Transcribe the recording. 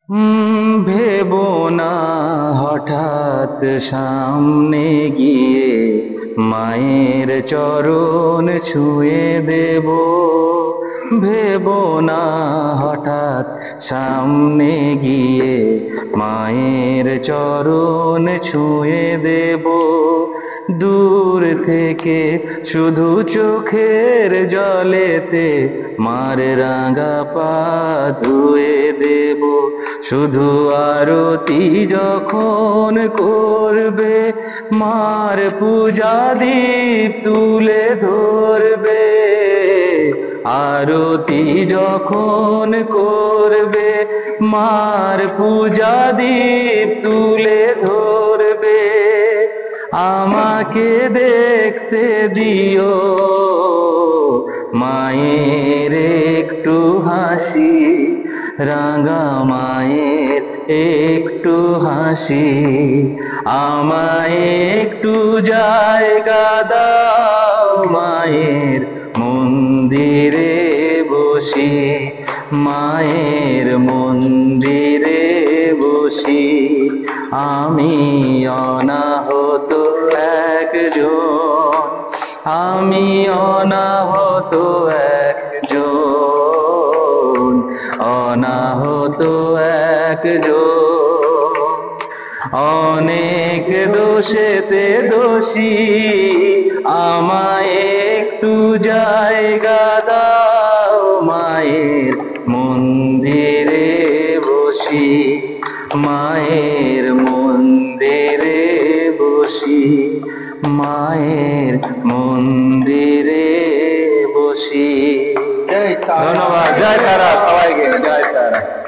ভেবো না হঠাৎ সামনে গিয়ে মায়ের চরণ ছুঁয়ে দেব। ভেবো না হঠাৎ সামনে গিয়ে মায়ের চরণ ছুঁয়ে দেব। দূর থেকে শুধু চোখের জলেতে মার রাঙা পা ধুয়ে দেব। শুধু আরতি যখন করবে মার পূজা দীপ তুলে ধরবে। আরতি যখন করবে মার পূজা দীপ তুলে ধরবে। আমাকে দেখতে দিও মায়ের একটু হাসি, রাঙা মায়ের একটু হাসি। আমায় একটু জায়গা দাও মায়ের মন্দিরে বসি, মায়ের মন্দিরে বসি। আমি অনাহত একজন, আমি অনাহত একজন, অনাহত একজন। অনেক দোষেতে দোষী, আমায় একটু জায়গা দাও মায়ের মন্দিরে বসি, মায়ের মন্দিরে বসি, মায়ের মন্দিরে বসি। ধন্যবাদ। জয় তারা।